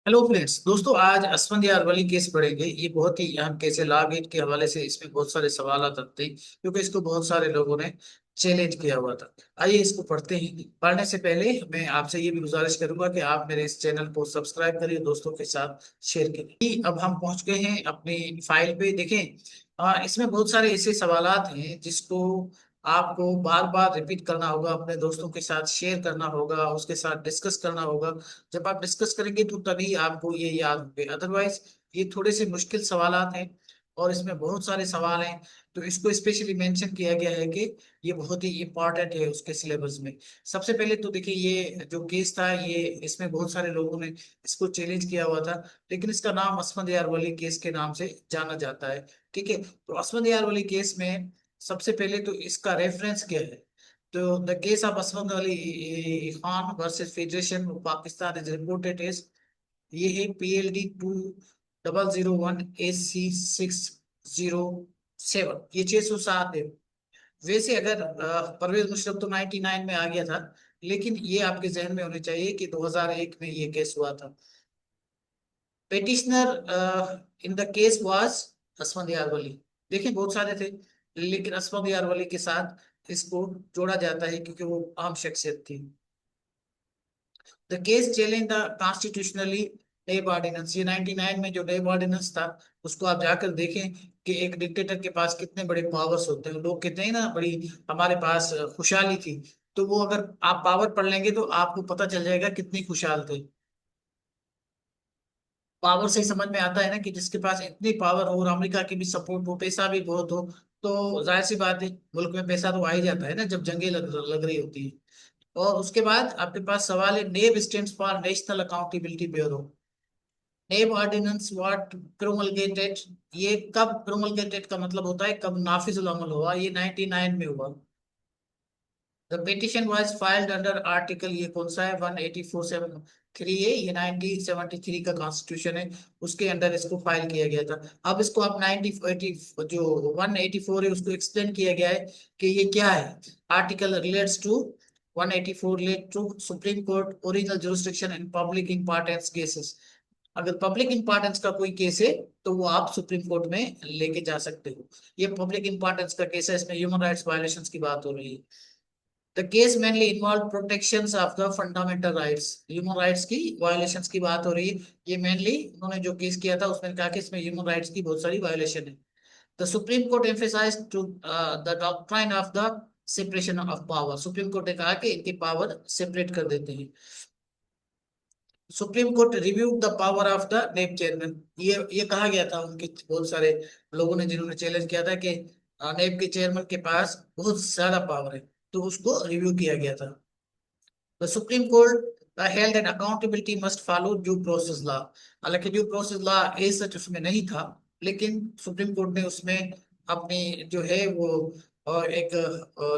Hello friends, दोस्तों आज Asfand Yar Wali case पढ़ेंगे। ये बहुत ही अहम केस है। लॉ गेट के हवाले से इसमें बहुत सारे सवाल आते हैं क्योंकि इसको बहुत सारे लोगों ने चैलेंज किया हुआ था। आइए इसको पढ़ते हैं। पढ़ने से पहले मैं आपसे ये भी गुजारिश करूंगा कि आप मेरे इस चैनल को सब्सक्राइब करिए, दोस्तों के साथ शेयर करिए। अब हम पहुंच गए हैं अपनी फाइल पे। देखें, इसमें बहुत सारे ऐसे सवालात हैं जिसको आपको बार बार रिपीट करना होगा, अपने दोस्तों के साथ शेयर करना होगा, उसके साथ डिस्कस करना होगा। जब आप डिस्कस करेंगे तो तभी आपको ये याद होंगे, अदरवाइज ये थोड़े से मुश्किल सवालात हैं और इसमें बहुत सारे सवाल हैं। तो इसको स्पेशली मेंशन किया गया है कि ये बहुत ही इंपॉर्टेंट है उसके सिलेबस में। सबसे पहले तो देखिए, ये जो केस था, ये इसमें बहुत सारे लोगों ने इसको चैलेंज किया हुआ था, लेकिन इसका नाम असमत यारवली केस के नाम से जाना जाता है। ठीक है, तो असमत यारवली केस में सबसे पहले तो इसका रेफरेंस क्या है। तो the case of Asmat Ali Khan versus Federation of Pakistan is reported as, ये है PLD 2001 AC 607। ये 607 है। वैसे अगर परवेज मुशर्रफ तो 99 में आ गया था, लेकिन ये आपके जहन में होने चाहिए कि 2001 में ये केस हुआ था। Petitioner in the case was असमत यारवली। देखिए बहुत सारे थे, लेकिन असमत यारवली के साथ इसको जोड़ा जाता है क्योंकि वो आम शख्सियत थी। The case challenge the constitutionally नेब ऑर्डिनेंस। ये 99 में जो नेब ऑर्डिनेंस था, उसको आप जाकर देखें कि एक डिक्टेटर के पास कितने बड़े पावर्स होते हैं। लोग कहते हैं ना, बड़ी हमारे पास खुशहाली थी। तो वो अगर आप पावर पढ़ लेंगे तो आपको पता चल जाएगा कितनी खुशहाल थे। पावर से ही समझ में आता है ना कि जिसके पास इतनी पावर हो और अमेरिका की भी सपोर्ट हो, पैसा भी बहुत हो, तो जाहिर सी बात है मुल्क में पैसा तो आ ही जाता है ना जब जंगें लग रही होती है। और उसके बाद आपके पास सवाल है, नेब stands for national accountability bureau. नेब ऑर्डिनेंस व्हाट प्रोमलगेटेड। ये कब प्रोमलगेटेड का मतलब होता है कब नाफिजुल अमल हुआ। ये 99 में हुआ। The petition was filed under article, ये कौन सा है, 184(7)(3) है। ये 1973 का कॉन्स्टिट्यूशन है, उसके अंडर इसको फाइल किया गया था। अब इसको आप 90 जो 184 है उसको एक्सटेंड किया गया है कि ये क्या है। Article relates to 184 relate to Supreme Court original jurisdiction in public importance cases. अगर पब्लिक इंपॉर्टेंस का कोई केस है तो वो आप सुप्रीम कोर्ट में लेके जा सकते हो। ये पब्लिक इंपॉर्टेंस का केस है, इसमें ह्यूमन राइट्स वायलेशंस की बात हो रही है। The case mainly involve protections of the fundamental rights. Human rights की वायलेशंस की बात हो रही है। ये मेनली उन्होंने जो केस किया था उसमें कहा कि इसमें ह्यूमन राइट्स की बहुत सारी वायलेशन है। The supreme Court emphasised to the doctrine of the separation of power. Supreme Court ने कहा कि इनकी पावर सेपरेट कर देते हैं। Supreme Court review the power of the NAB chairman. ये कहा गया था उनके बहुत सारे लोगों ने जिन्होंने चैलेंज किया था कि नेब के चेयरमैन के पास बहुत ज्यादा पावर है, तो उसको रिव्यू किया गया था। The supreme court held that accountability must follow due process law. हालांकि due process law as such उसमें नहीं था, लेकिन सुप्रीम कोर्ट ने उसमें अपनी जो है वो एक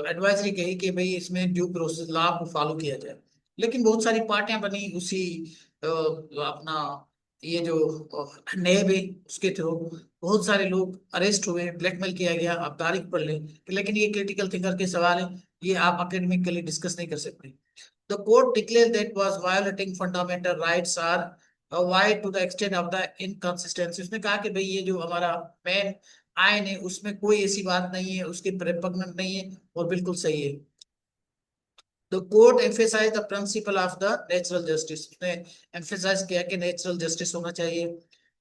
एडवाइजरी कही कि भाई इसमें ड्यू प्रोसेस लॉ को फॉलो किया जाए। लेकिन बहुत सारी पार्टियां बनी उसी अपना ये जो नेब है उसके थ्रू। बहुत सारे लोग अरेस्ट हुए, ब्लैकमेल किया गया, आप तारीख पढ़ लें। लेकिन ये क्रिटिकल थिंकर के सवाल है, ये आप अकेडमिकली डिस्कस नहीं कर सकते। The court declared that was violating fundamental rights are wide to the extent of the inconsistency। उसने कहा कि भाई ये जो हमारा मेन आइन है उसमें कोई ऐसी बात नहीं है, उसके रिपग्नेंट नहीं है और बिल्कुल सही है। The court emphasized the principle of the natural justice। उसने emphasize किया कि natural justice होना चाहिए।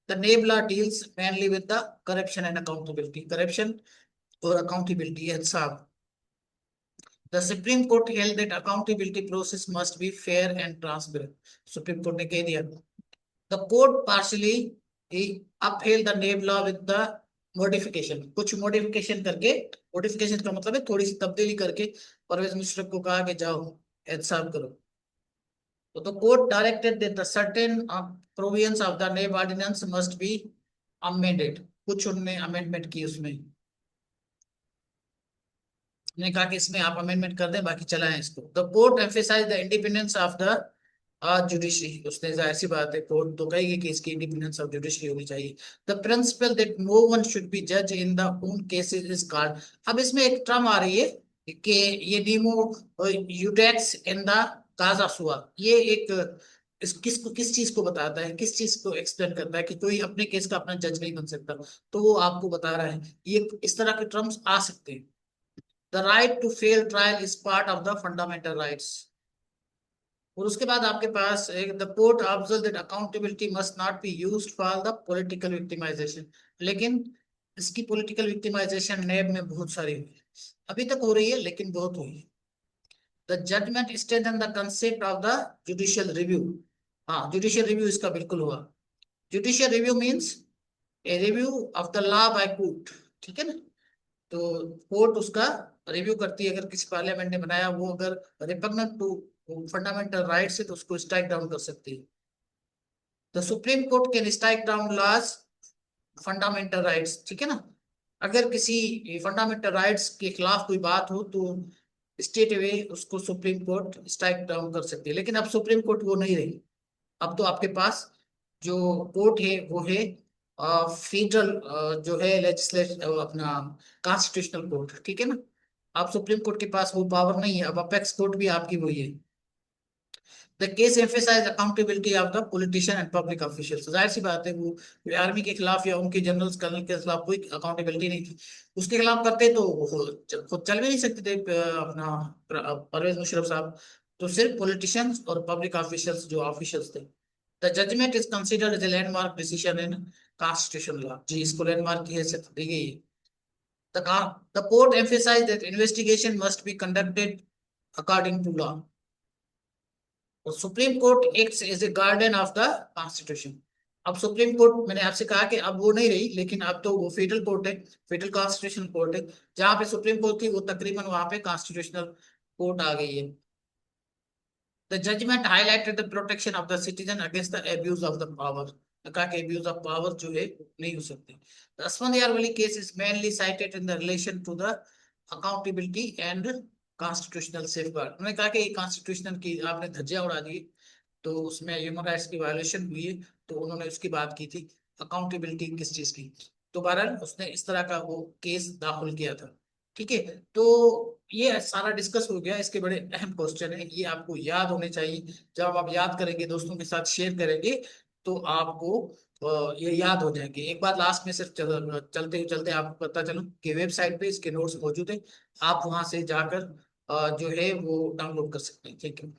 The NAB law deals mainly with the corruption and accountability। corruption और accountability है साहब। The Supreme Court held that accountability process must be fair and transparent। Supreme Court ने कह दिया। The court partially upheld the NAB law with the modification। कुछ modification करके, modification का मतलब है थोड़ी सी तब्दीली करके परवेज मुशर्रफ को कहा कि जाओ एहतसाब करो। तो the court directed that the certain provisions of the NAB ordinance must be amended। कुछ उनने अमेंडमेंट की उसमें। ने कहा कि इसमें आप अमेंडमेंट कर दें, बाकी चलाएं इसको। The court emphasise the independence of the judiciary. उसने जाहिर सी बात है कोर्ट तो कहेगी कि इसकी इंडिपेंडेंस ऑफ जुडिशरी होनी चाहिए। The principle that no one should be जज in the own cases is called. अब इसमें एक टर्म आ रही है कि ये डिमो यूटेक्स इन द काजा सुआ। ये एक किस चीज को बताता है, किस चीज को एक्सप्लेन करता है कि कोई अपने केस का अपना जज नहीं बन सकता, तो वो आपको बता रहा है। ये इस तरह के टर्म्स आ सकते हैं। The right to fair trial is part of the fundamental rights. और उसके बाद आपके पास एक, the court observe that accountability must not be used for the political victimisation. लेकिन इसकी पॉलिटिकल विक्टिमाइजेशन नैब में बहुत सारी हुई है, अभी तक हो रही है लेकिन बहुत हुई है। The judgement strengthen the concept of the judicial review. हाँ, जुडिशियल रिव्यू इसका बिल्कुल हुआ। Judicial review means a review of the law by court, ठीक है ना। तो कोर्ट उसका रिव्यू करती है, अगर किसी पार्लियामेंट ने बनाया वो अगर रिपग्नेंट टू फंडामेंटल राइट्स है तो उसको स्ट्राइक डाउन कर सकती है। The supreme Court can strike down laws fundamental rights, ठीक है ना। अगर किसी फंडामेंटल राइट्स के खिलाफ कोई बात हो तो स्टेट वे उसको सुप्रीम कोर्ट स्ट्राइक डाउन कर सकती है। लेकिन अब सुप्रीम कोर्ट वो नहीं रही। अब तो आपके पास जो कोर्ट है वो है फेडरल, जो है लेजिस्लेट अपना कॉन्स्टिट्यूशनल कोर्ट, ठीक है ना। अब सुप्रीम कोर्ट के पास वो पावर नहीं है, अब अपेक्स कोर्ट भी आपकी वही है। The case emphasise accountability of the politician and public officials. जाहिर सी बात है, वो आर्मी के खिलाफ या उनके जनरल्स कर्नल के खिलाफ कोई अकाउंटेबिलिटी नहीं थी। उसके खिलाफ करते तो वो खुद चल भी नहीं सकते थे, अपना परवेज मुशर्रफ साहब। तो सिर्फ पॉलिटिशियंस और पब्लिक ऑफिशियल्स जो ऑफिशियल्स थे। The judgment is considered as a landmark decision in constitution law. जी, इसको लैंडमार्क की हैसियत दी गई है। The court emphasized that investigation must be conducted according to law. तो Supreme Court acts as a guardian of the constitution. अब Supreme Court, मैंने आपसे कहा कि अब वो नहीं रही, लेकिन अब तो वो फेडरल कोर्ट है, फेडरल कॉन्स्टिट्यूशनल कोर्ट है। जहां पे सुप्रीम कोर्ट थी वो तकरीबन वहां पे कॉन्स्टिट्यूशनल कोर्ट आ गई है। The judgement highlighted the protection of the citizen against the abuse of the power. कहा कि एब्यूज ऑफ पावर जो है नहीं हो सकते। The Asfand Yar Wali case is mainly cited in the relation to the accountability and constitutional safeguard. उन्होंने कहा कि कॉन्स्टिट्यूशनल की आपने धज्जियां उड़ा दी, तो उसमें ह्यूमन राइट्स की वायलेशन हुई है, तो उन्होंने उसकी बात की थी, अकाउंटेबिलिटी किस चीज की। तो बहरहाल उसने इस तरह का वो केस दाखिल किया था, ठीक है। तो ये सारा डिस्कस हो गया, इसके बड़े अहम क्वेश्चन है, ये आपको याद होने चाहिए। जब आप याद करेंगे, दोस्तों के साथ शेयर करेंगे, तो आपको ये याद हो जाएंगे। एक बार लास्ट में सिर्फ चलते चलते आपको पता चलो कि वेबसाइट पे इसके नोट्स मौजूद है, आप वहां से जाकर जो है वो डाउनलोड कर सकते हैं, ठीक है।